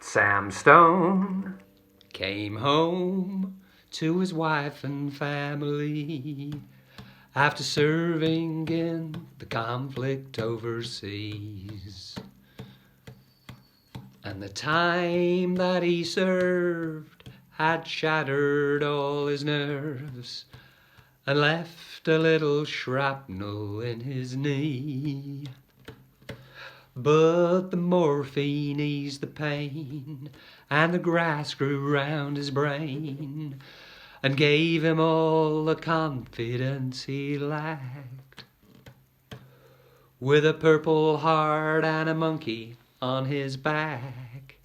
Sam Stone came home to his wife and family after serving in the conflict overseas. And the time that he served had shattered all his nerves and left a little shrapnel in his knee. But the morphine eased the pain, and the grass grew round his brain, and gave him all the confidence he lacked. With a purple heart and a monkey on his back.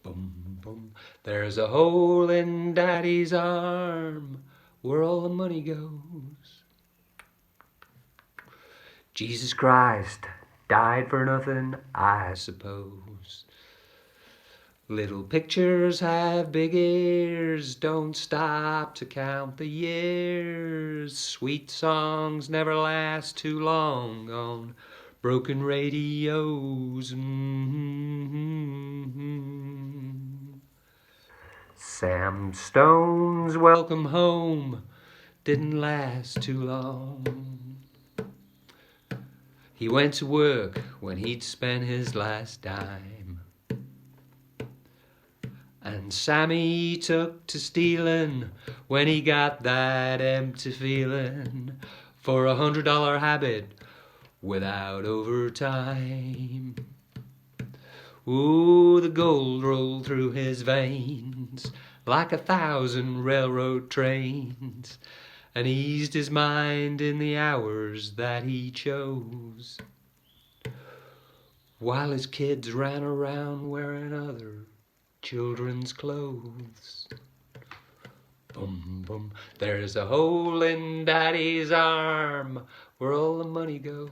Boom, boom, there's a hole in Daddy's arm where all the money goes. Jesus Christ died for nothing, I suppose. Little pictures have big ears, don't stop to count the years. Sweet songs never last too long on broken radios. Sam Stone's Welcome home didn't last too long. He went to work when he'd spent his last dime, and Sammy took to stealing when he got that empty feeling for $100 habit without overtime. Ooh, the gold rolled through his veins like 1,000 railroad trains, and eased his mind in the hours that he chose, while his kids ran around wearing other children's clothes. Boom, boom, there's a hole in Daddy's arm where all the money goes.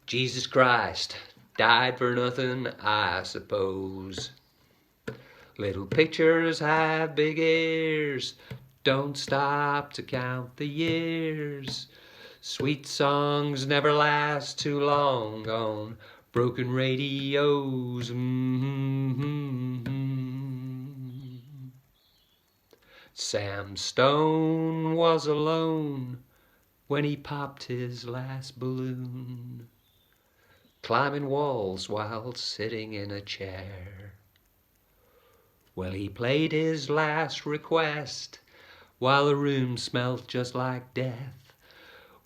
Jesus Christ died for nothing, I suppose. Little pictures have big ears, don't stop to count the years. Sweet songs never last too long on broken radios. Sam Stone was alone when he popped his last balloon, climbing walls while sitting in a chair. Well, he played his last request while the room smelt just like death,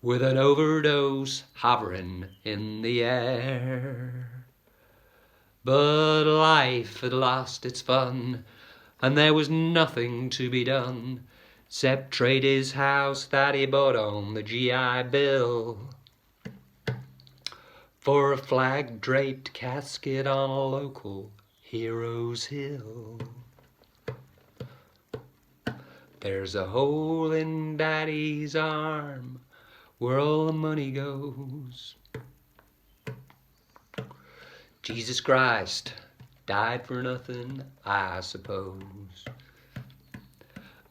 with an overdose hovering in the air. But life had lost its fun, and there was nothing to be done except trade his house that he bought on the GI Bill for a flag-draped casket on a local Heroes Hill. There's a hole in Daddy's arm where all the money goes. Jesus Christ died for nothing, I suppose.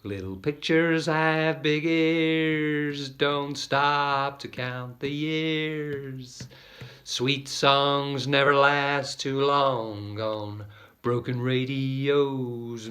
Little pictures have big ears, don't stop to count the years. Sweet songs never last too long on broken radios.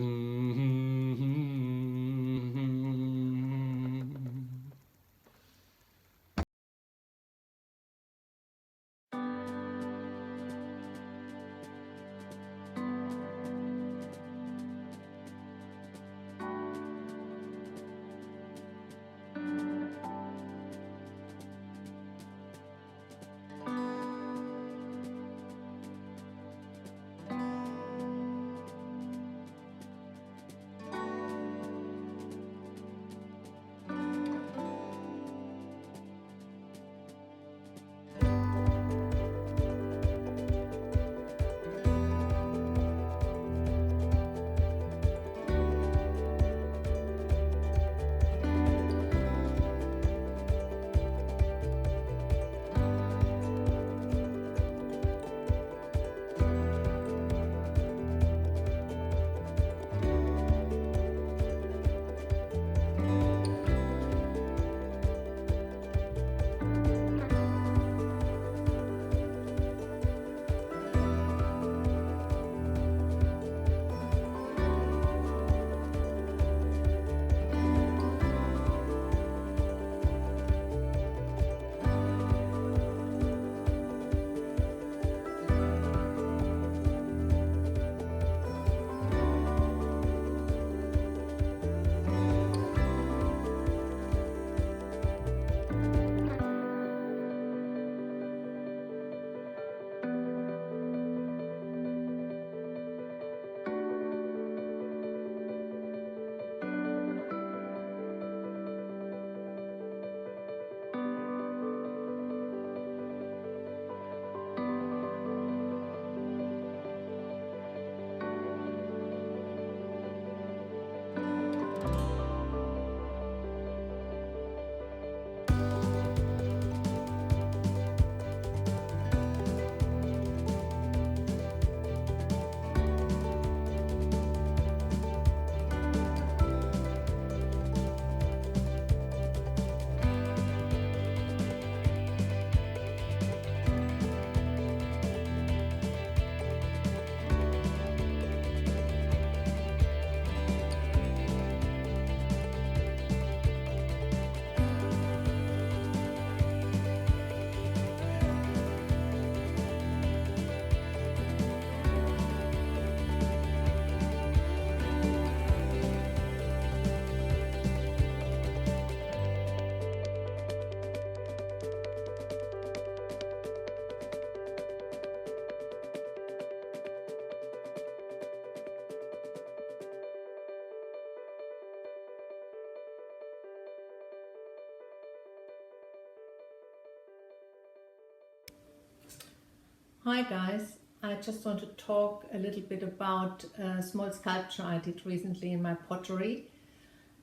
Hi guys, I just want to talk a little bit about a small sculpture I did recently in my pottery.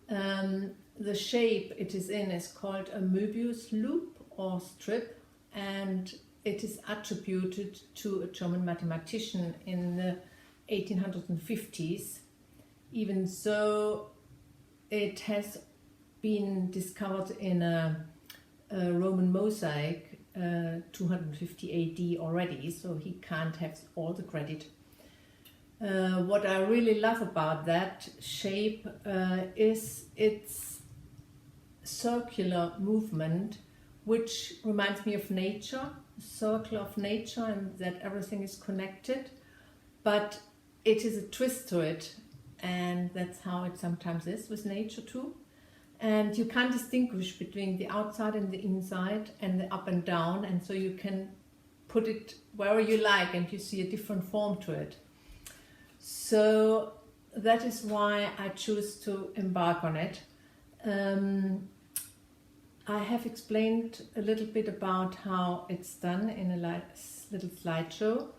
The shape it is in is called a Möbius loop or strip, and it is attributed to a German mathematician in the 1850s, even though it has been discovered in a Roman mosaic 250 AD already, so he can't have all the credit. What I really love about that shape is its circular movement, which reminds me of nature, a circle of nature, and that everything is connected, but it is a twist to it, and that's how it sometimes is with nature too. And you can't distinguish between the outside and the inside and the up and down, and so you can put it wherever you like and you see a different form to it. So that is why I choose to embark on it. I have explained a little bit about how it's done in a little slideshow.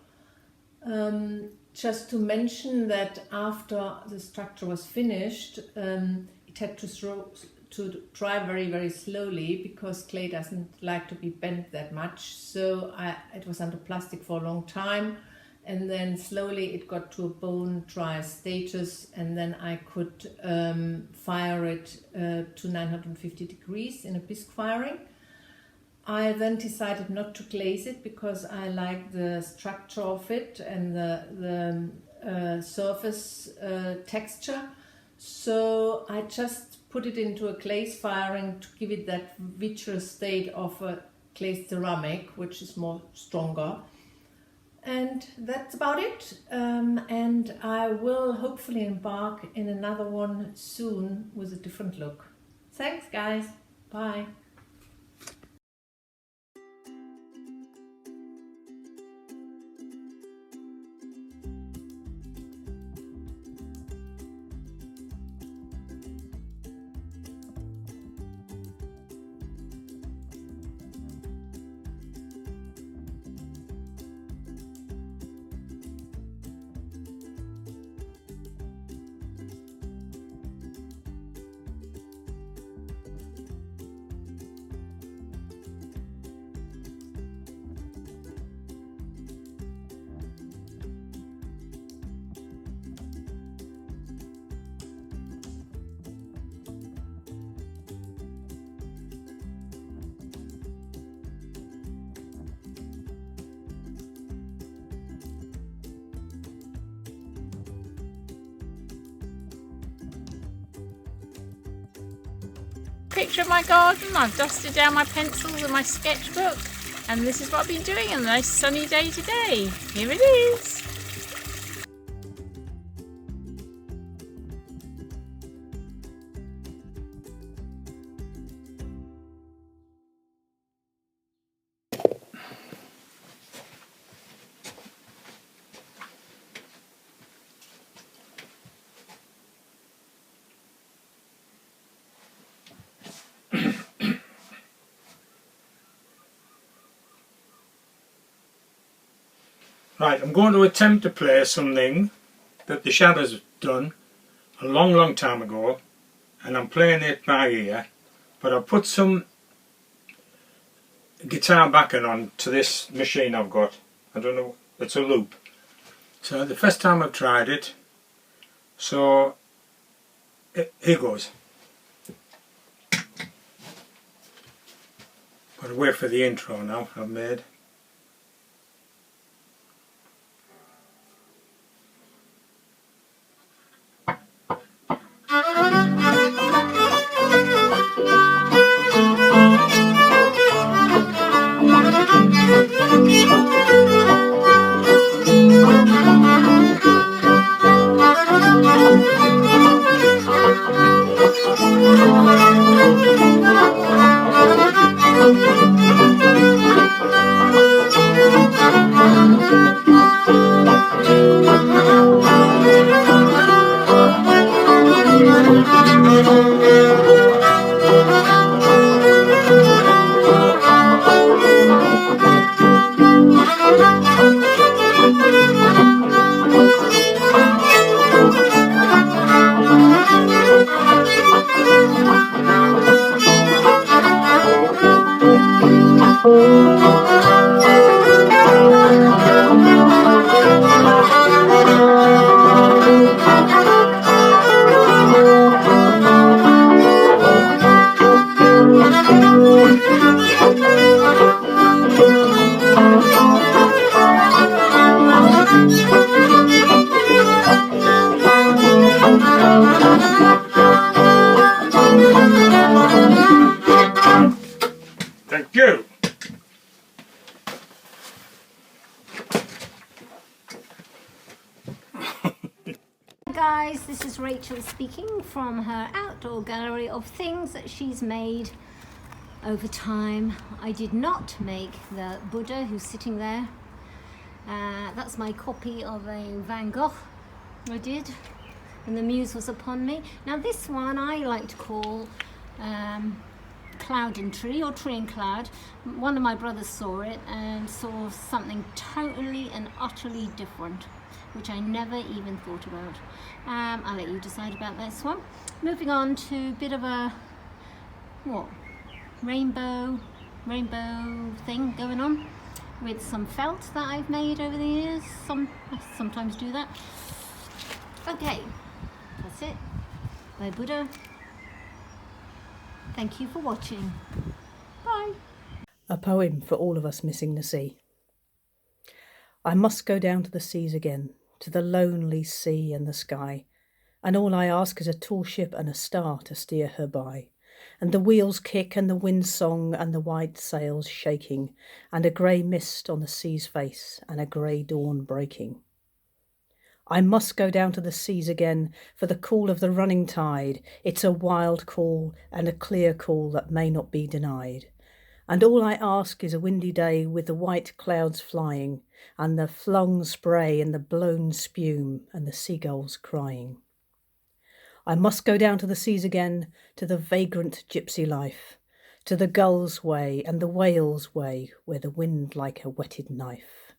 Just to mention that after the structure was finished, it had to dry very, very slowly because clay doesn't like to be bent that much. So it was under plastic for a long time, and then slowly it got to a bone dry status, and then I could fire it to 950 degrees in a bisque firing. I then decided not to glaze it because I like the structure of it and the surface texture. So I just put it into a glaze firing to give it that vitreous state of a glazed ceramic, which is more stronger. And that's about it. And I will hopefully embark in another one soon with a different look. Thanks guys. Bye. Picture of my garden. I've dusted down my pencils and my sketchbook, and this is what I've been doing on a nice sunny day today. Here it is. Right, I'm going to attempt to play something that the Shadows done a long time ago, and I'm playing it by ear, but I've put some guitar backing on to this machine I've got. I don't know, it's a loop. So the first time I've tried it, so here goes. Got to wait for the intro now I've made. guys, this is Rachel speaking from her outdoor gallery of things that she's made over time. I did not make the Buddha who's sitting there. That's my copy of a Van Gogh I did when the muse was upon me. Now this one I like to call Cloud and Tree, or Tree and Cloud. One of my brothers saw it and saw something totally and utterly different, which I never even thought about. I'll let you decide about this one. Moving on to a bit of a rainbow thing going on with some felt that I've made over the years. I sometimes do that. Okay, that's it. Bye Buddha. Thank you for watching. Bye. A poem for all of us missing the sea. I must go down to the seas again, to the lonely sea and the sky, and all I ask is a tall ship and a star to steer her by, and the wheels kick and the wind song and the white sails shaking, and a grey mist on the sea's face and a grey dawn breaking. I must go down to the seas again for the call of the running tide. It's a wild call and a clear call that may not be denied. And all I ask is a windy day with the white clouds flying, and the flung spray and the blown spume and the seagulls crying. I must go down to the seas again, to the vagrant gypsy life, to the gull's way and the whale's way, where the wind like a whetted knife.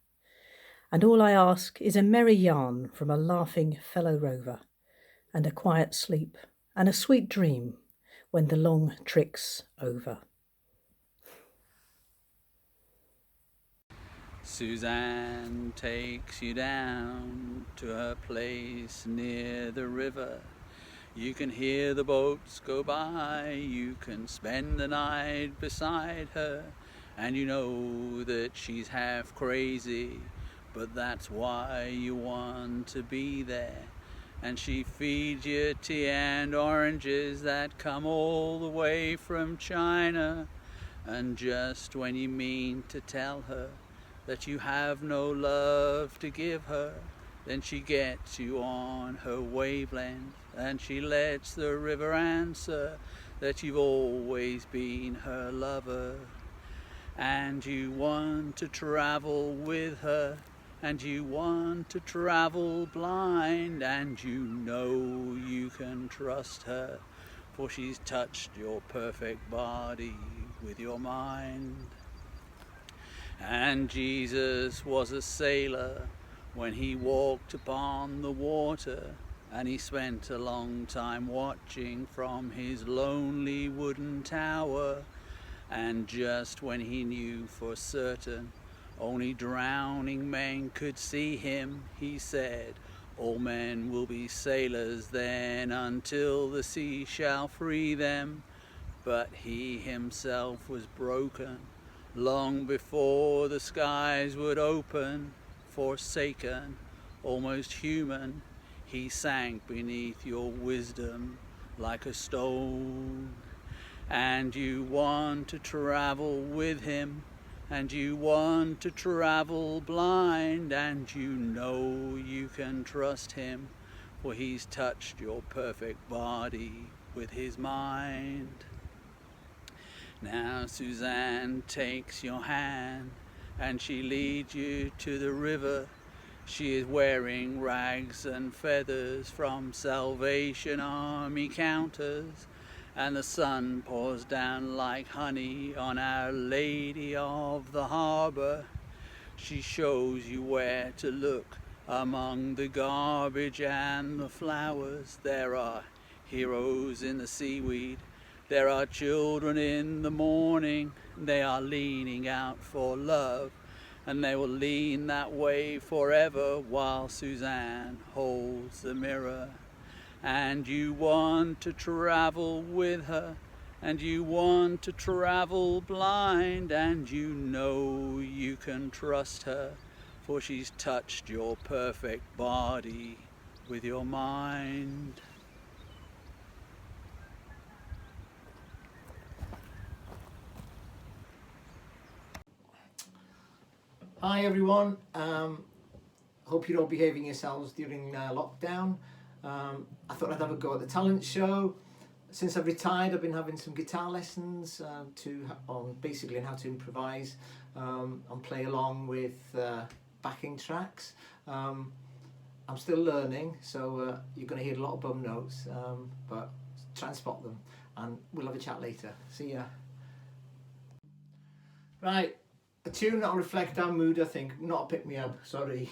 And all I ask is a merry yarn from a laughing fellow rover, and a quiet sleep and a sweet dream when the long trick's over. Suzanne takes you down to her place near the river. You can hear the boats go by, you can spend the night beside her, and you know that she's half crazy, but that's why you want to be there. And she feeds you tea and oranges that come all the way from China, and just when you mean to tell her that you have no love to give her, then she gets you on her wavelength, and she lets the river answer that you've always been her lover. And you want to travel with her, and you want to travel blind, and you know you can trust her, for she's touched your perfect body with your mind. And Jesus was a sailor when he walked upon the water, and he spent a long time watching from his lonely wooden tower. And just when he knew for certain only drowning men could see him, he said, all men will be sailors then until the sea shall free them. But he himself was broken long before the skies would open. Forsaken, almost human, he sank beneath your wisdom like a stone. And you want to travel with him, and you want to travel blind, and you know you can trust him, for he's touched your perfect body with his mind. Now Suzanne takes your hand, and she leads you to the river. She is wearing rags and feathers from Salvation Army counters, and the sun pours down like honey on Our Lady of the Harbour. She shows you where to look among the garbage and the flowers. There are heroes in the seaweed, there are children in the morning, they are leaning out for love, and they will lean that way forever while Suzanne holds the mirror. And you want to travel with her, and you want to travel blind, and you know you can trust her, for she's touched your perfect body with your mind. Hi everyone, hope you're all behaving yourselves during lockdown. I thought I'd have a go at the talent show. Since I've retired, I've been having some guitar lessons on basically how to improvise and play along with backing tracks. I'm still learning, so you're going to hear a lot of bum notes, but try and spot them, and we'll have a chat later. See ya. Right, a tune that'll reflect our mood, I think, not a pick-me-up, sorry.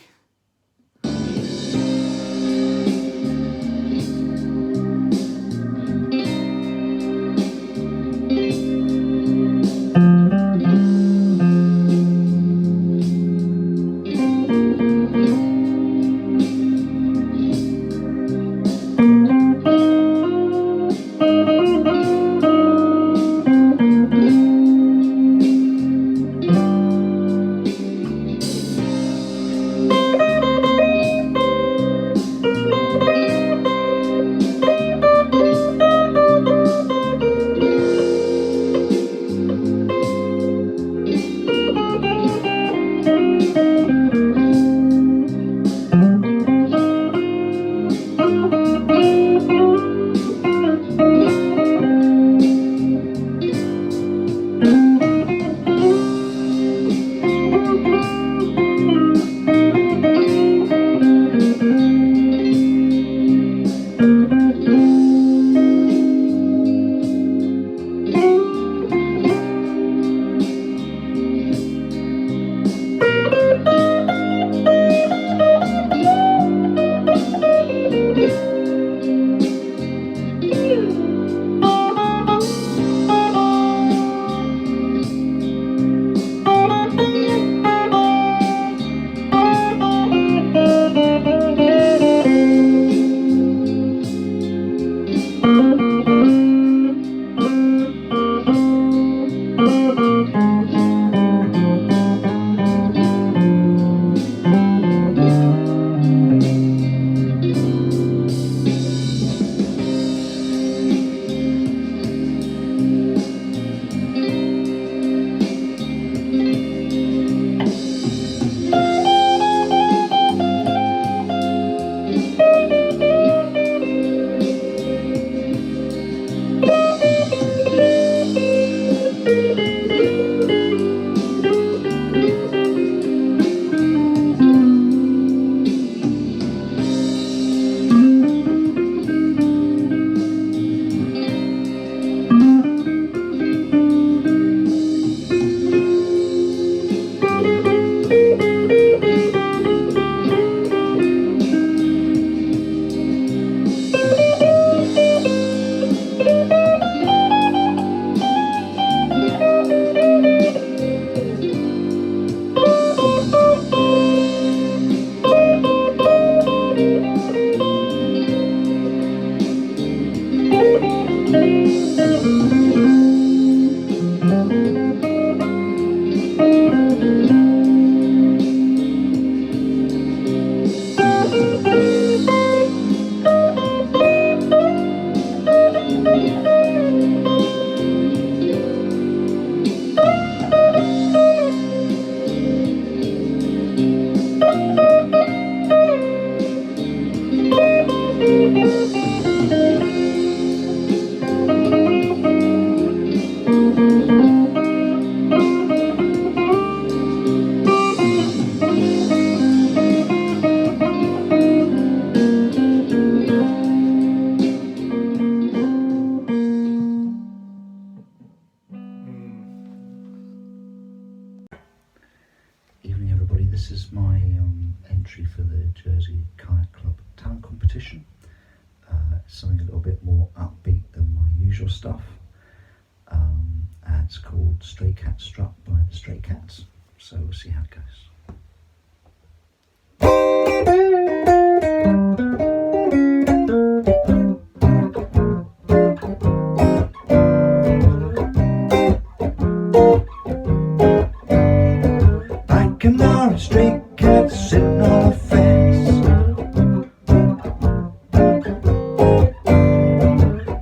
Evening everybody, this is my entry for the Jersey Canoe Club talent competition. Something a little bit more upbeat than my usual stuff. And it's called Stray Cat Strut by the Stray Cats, so we'll see how it goes. Canary stray cat sitting on a fence.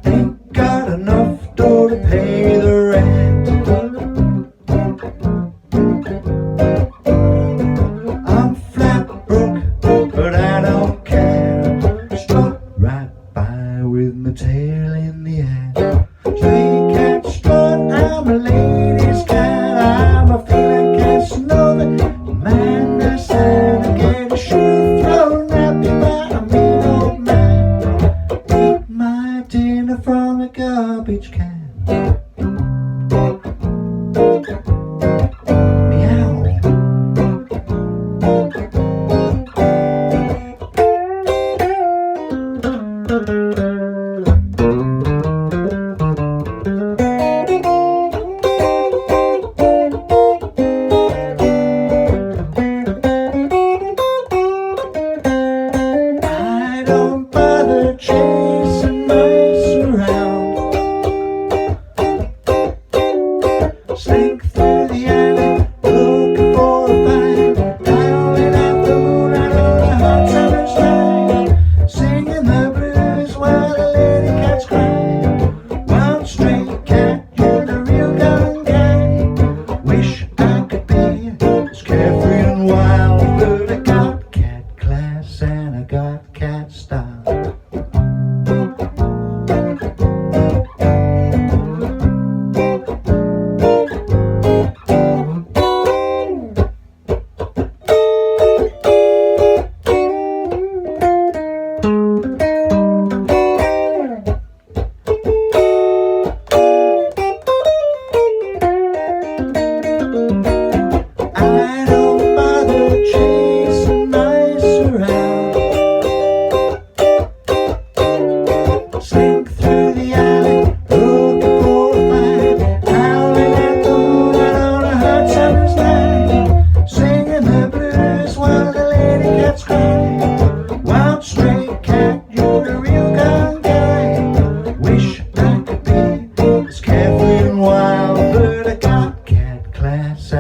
Ain't got enough dough to pay the rent. I'm flat broke, but I don't care. Strut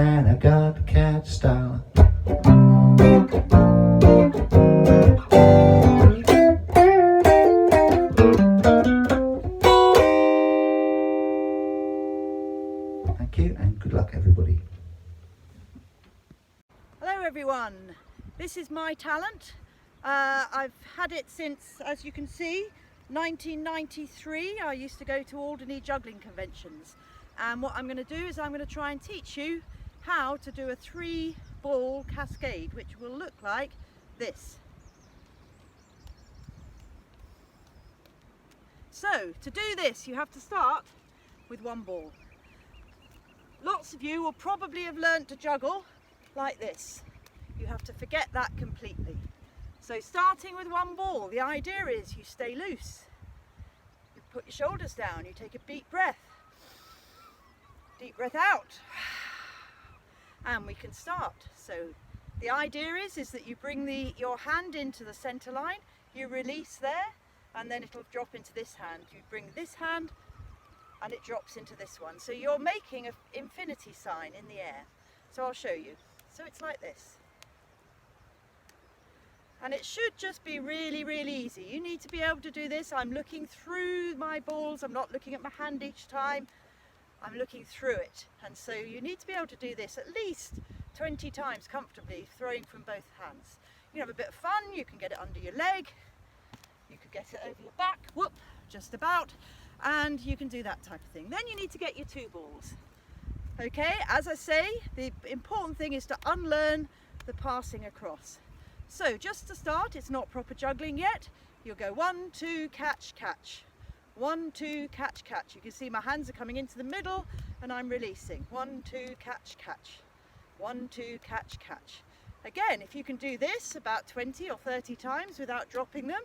and I got the cat style. Thank you and good luck everybody. Hello everyone, this is my talent. I've had it since, as you can see, 1993. I used to go to Alderney juggling conventions, and what I'm going to do is I'm going to try and teach you how to do a 3-ball cascade, which will look like this. So to do this you have to start with 1 ball. Lots of you will probably have learnt to juggle like this. You have to forget that completely. So starting with 1 ball, the idea is you stay loose. You put your shoulders down, you take a deep breath. Deep breath out. And we can start. So the idea is that you bring your hand into the center line, you release there, and then it'll drop into this hand. You bring this hand and it drops into this one. So you're making an infinity sign in the air. So I'll show you. So it's like this. And it should just be really, really easy. You need to be able to do this. I'm looking through my balls. I'm not looking at my hand each time. I'm looking through it. And so you need to be able to do this at least 20 times comfortably, throwing from both hands. You can have a bit of fun. You can get it under your leg. You could get it over your back. Whoop, just about. And you can do that type of thing. Then you need to get your 2 balls. Okay, as I say, the important thing is to unlearn the passing across. So just to start, it's not proper juggling yet. You'll go 1, 2, catch, catch. 1, 2, catch, catch. You can see my hands are coming into the middle and I'm releasing. 1, 2, catch, catch. 1, 2, catch, catch. Again, if you can do this about 20 or 30 times without dropping them,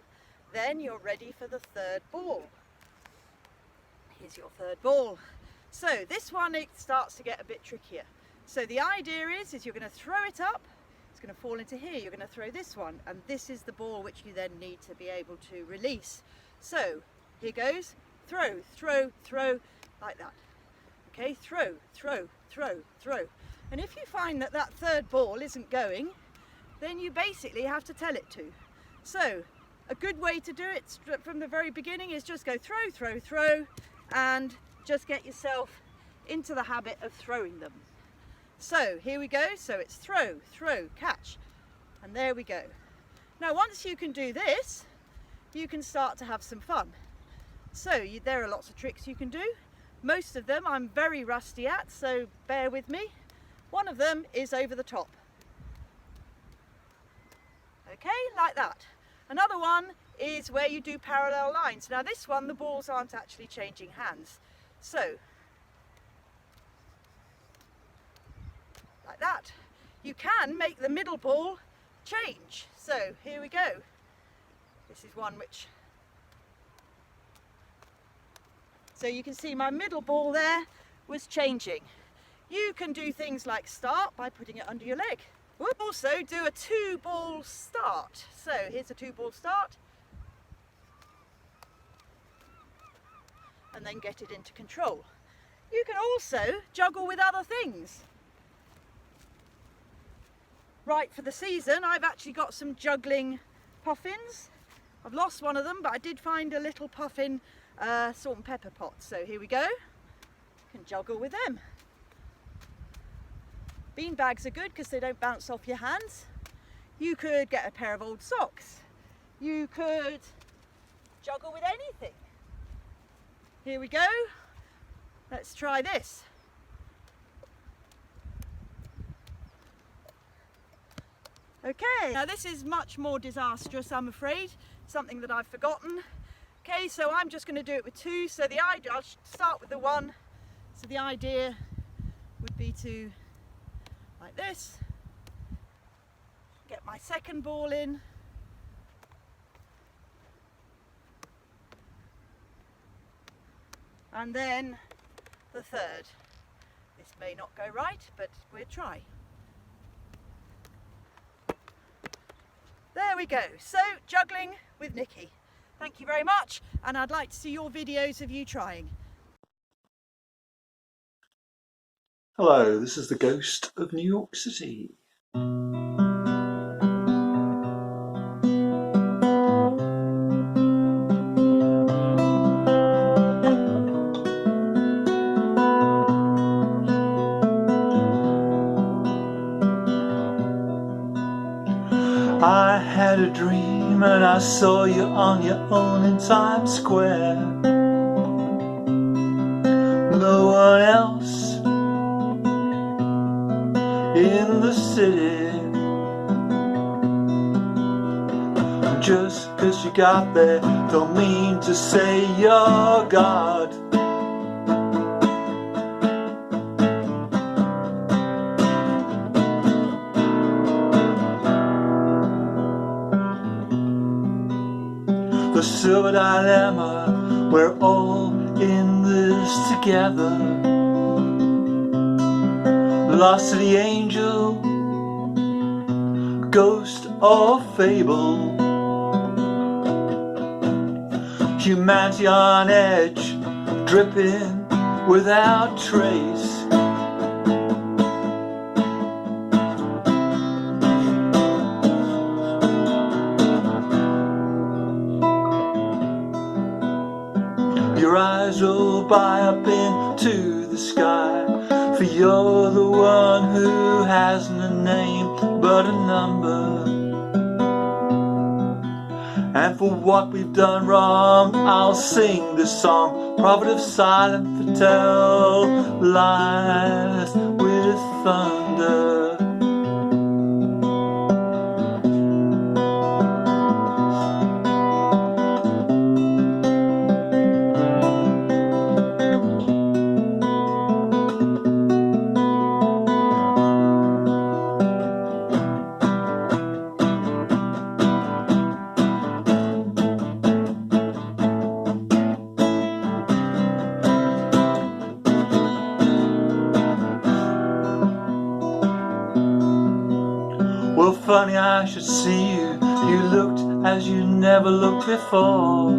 then you're ready for the 3rd ball. Here's your 3rd ball. So this one, it starts to get a bit trickier. So the idea is you're going to throw it up. It's going to fall into here. You're going to throw this one, and this is the ball which you then need to be able to release. So here goes. Throw, throw, throw, like that. Okay, throw, throw, throw, throw. And if you find that that 3rd ball isn't going, then you basically have to tell it to. So a good way to do it from the very beginning is just go throw, throw, throw, and just get yourself into the habit of throwing them. So here we go. So it's throw, throw, catch, and there we go. Now once you can do this, you can start to have some fun. So there are lots of tricks you can do. Most of them I'm very rusty at, so bear with me. One of them is over the top. Okay, like that. Another one is where you do parallel lines. Now this one, the balls aren't actually changing hands. So, like that. You can make the middle ball change. So here we go. This is one which... So you can see my middle ball there was changing. You can do things like start by putting it under your leg. We'll also do a 2-ball start. So here's a 2-ball start. And then get it into control. You can also juggle with other things. Right, for the season I've actually got some juggling puffins. I've lost one of them, but I did find a little puffin salt and pepper pot. So here we go. You can juggle with them. Bean bags are good because they don't bounce off your hands. You could get a pair of old socks. You could juggle with anything. Here we go. Let's try this. Okay, now this is much more disastrous, I'm afraid. Something that I've forgotten. Okay, so I'm just going to do it with 2. So the idea, I'll start with the 1. So the idea would be to, like this, get my 2nd ball in. And then the 3rd. This may not go right, but we'll try. There we go. So, juggling with Nikki. Thank you very much, and I'd like to see your videos of you trying. Hello, this is the ghost of New York City. I had a dream and I saw you on your own in Times Square. No one else in the city. Just 'cause you got there don't mean to say you're God. The silver dilemma, we're all in this together. Lost to the angel, ghost or fable. Humanity on edge, dripping without trace. Your eyes roll by up into the sky, for you're the one who hasn't a name but a number. And for what we've done wrong, I'll sing this song, prophet of silent foretell lies with thunder. Well, funny I should see you. You looked as you never looked before.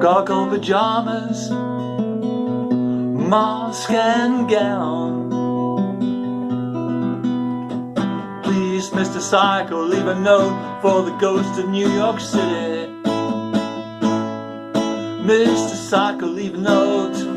Goggle pajamas, mask and gown. Please, Mr. Psycho, leave a note for the ghost of New York City. Mr. Psycho, leave a note.